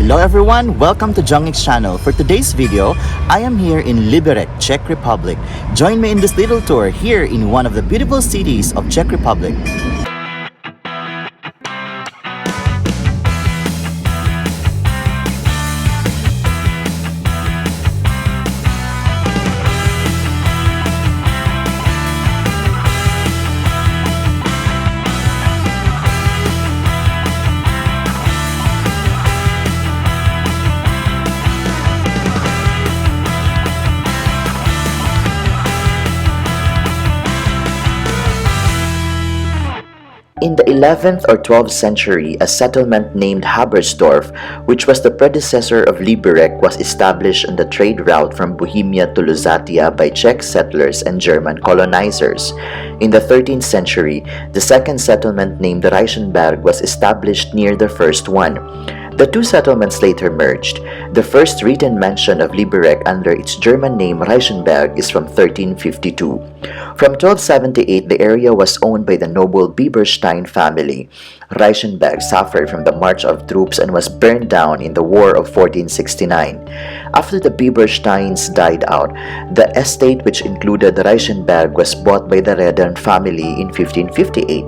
Hello everyone, welcome to Jongik's channel. For today's video, I am here in Liberec, Czech Republic. Join me in this little tour here in one of the beautiful cities of Czech Republic. In the 11th or 12th century, a settlement named Habersdorf, which was the predecessor of Liberec, was established on the trade route from Bohemia to Lusatia by Czech settlers and German colonizers. In the 13th century, the second settlement named Reichenberg was established near the first one. The two settlements later merged. The first written mention of Liberec under its German name Reichenberg is from 1352. From 1278, the area was owned by the noble Bieberstein family. Reichenberg suffered from the march of troops and was burned down in the War of 1469. After the Biebersteins died out, the estate, which included Reichenberg, was bought by the Redern family in 1558.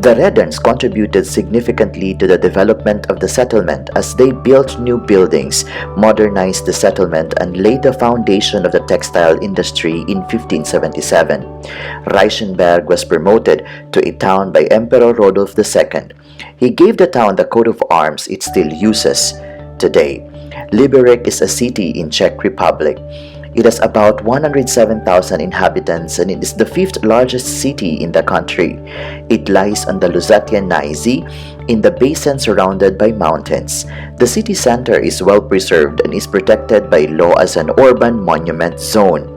The Rederns contributed significantly to the development of the settlement as they built new buildings, modernized the settlement, and laid the foundation of the textile industry in 1577. Reichenberg was promoted to a town by Emperor Rodolph II. He gave the town the coat of arms it still uses today. Liberec is a city in Czech Republic. It has about 107,000 inhabitants and it is the fifth largest city in the country. It lies on the Lusatian Neiße in the basin surrounded by mountains. The city center is well preserved and is protected by law as an urban monument zone.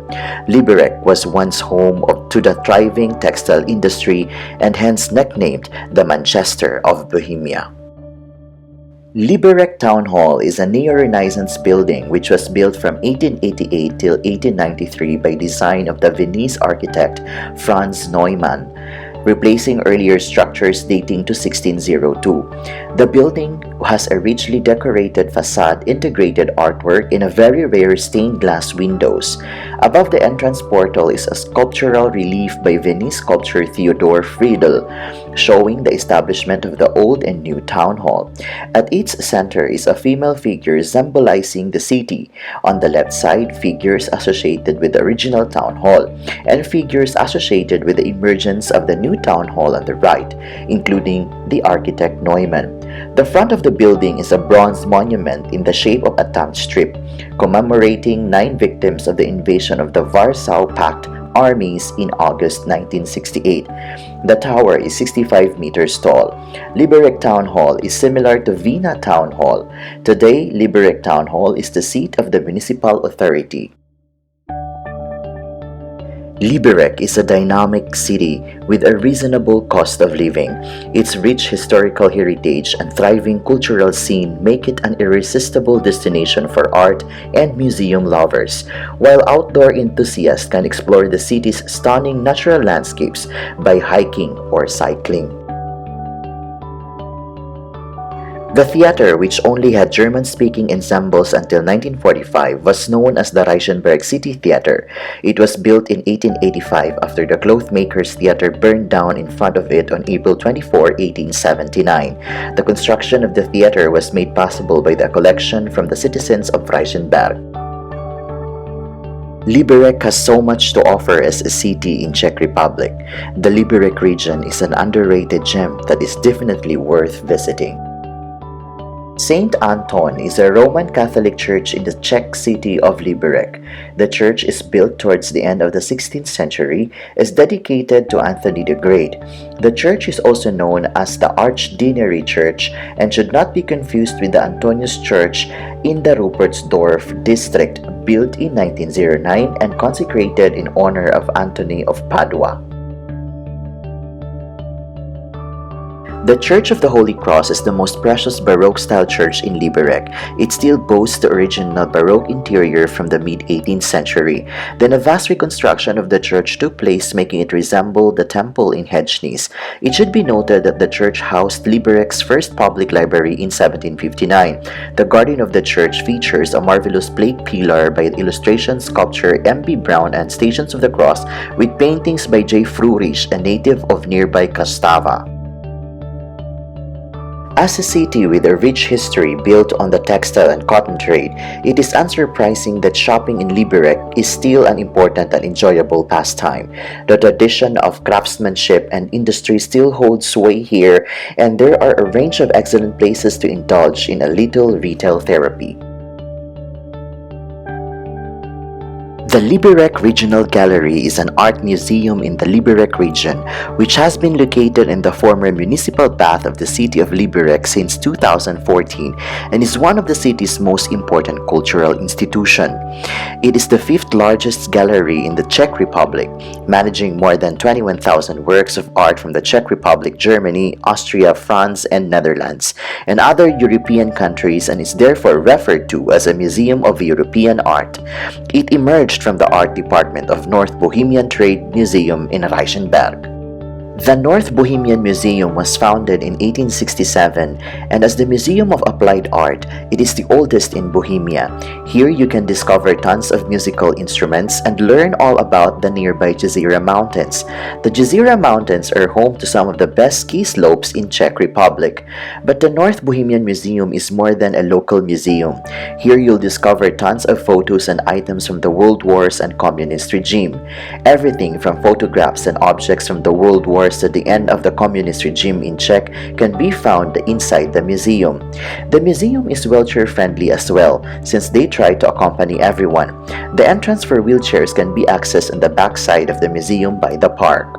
Liberec was once home to the thriving textile industry and hence nicknamed the Manchester of Bohemia. Liberec Town Hall is a neo-Renaissance building which was built from 1888 till 1893 by design of the Viennese architect Franz Neumann, replacing earlier structures dating to 1602. The building has a richly decorated facade, integrated artwork, and a very rare stained glass windows. Above the entrance portal is a sculptural relief by Viennese sculptor Theodor Friedel, showing the establishment of the old and new town hall. At its center is a female figure symbolizing the city. On the left side, figures associated with the original town hall, and figures associated with the emergence of the new town hall on the right, including the architect Neumann. The front of the building is a bronze monument in the shape of a tank strip, commemorating 9 victims of the invasion of the Warsaw Pact armies in August 1968. The tower is 65 meters tall. Liberec Town Hall is similar to Vienna Town Hall. Today, Liberec Town Hall is the seat of the municipal authority. Liberec is a dynamic city with a reasonable cost of living. Its rich historical heritage and thriving cultural scene make it an irresistible destination for art and museum lovers, while outdoor enthusiasts can explore the city's stunning natural landscapes by hiking or cycling. The theater, which only had German-speaking ensembles until 1945, was known as the Reichenberg City Theater. It was built in 1885 after the clothmaker's theater burned down in front of it on April 24, 1879. The construction of the theater was made possible by the collection from the citizens of Reichenberg. Liberec has so much to offer as a city in Czech Republic. The Liberec region is an underrated gem that is definitely worth visiting. Saint Anton is a Roman Catholic church in the Czech city of Liberec. The church is built towards the end of the 16th century, is dedicated to Anthony the Great. The church is also known as the Archdeanery Church and should not be confused with the Antonius Church in the Rupertsdorf district, built in 1909 and consecrated in honor of Anthony of Padua. The Church of the Holy Cross is the most precious Baroque-style church in Liberec. It still boasts the original Baroque interior from the mid-18th century. Then a vast reconstruction of the church took place, making it resemble the temple in Hedgenes. It should be noted that the church housed Liberec's first public library in 1759. The garden of the church features a marvelous plate pillar by illustration sculptor M.B. Brown and Stations of the Cross, with paintings by J. Frurich, a native of nearby Castava. As a city with a rich history built on the textile and cotton trade, it is unsurprising that shopping in Liberec is still an important and enjoyable pastime. The tradition of craftsmanship and industry still holds sway here, and there are a range of excellent places to indulge in a little retail therapy. The Liberec Regional Gallery is an art museum in the Liberec region, which has been located in the former municipal bath of the city of Liberec since 2014 and is one of the city's most important cultural institutions. It is the fifth largest gallery in the Czech Republic, managing more than 21,000 works of art from the Czech Republic, Germany, Austria, France, and Netherlands, and other European countries, and is therefore referred to as a Museum of European Art. It emerged from the art department of North Bohemian Trade Museum in Reichenberg. The North Bohemian Museum was founded in 1867, and as the Museum of Applied Art, it is the oldest in Bohemia. Here you can discover tons of musical instruments and learn all about the nearby Jezera Mountains. The Jezera Mountains are home to some of the best ski slopes in Czech Republic. But the North Bohemian Museum is more than a local museum. Here you'll discover tons of photos and items from the World Wars and Communist regime. Everything from photographs and objects from the World War at the end of the communist regime in Czech can be found inside the museum. The museum is wheelchair-friendly as well, since they try to accompany everyone. The entrance for wheelchairs can be accessed on the back side of the museum by the park.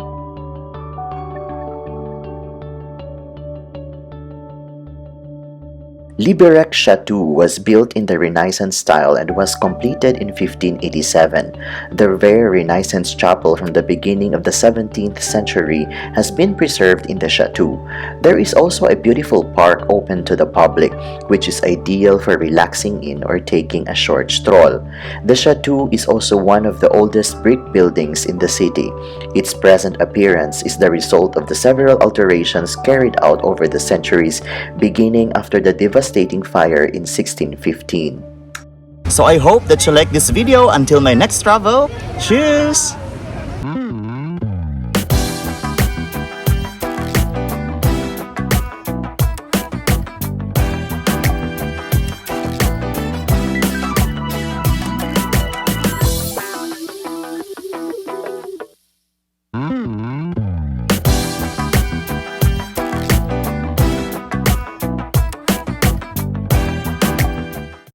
Liberec Chateau was built in the Renaissance style and was completed in 1587. The rare Renaissance chapel from the beginning of the 17th century has been preserved in the chateau. There is also a beautiful park open to the public, which is ideal for relaxing in or taking a short stroll. The chateau is also one of the oldest brick buildings in the city. Its present appearance is the result of the several alterations carried out over the centuries, beginning after the devastating fire in 1615. So I hope that you like this video. Until my next travel, cheers!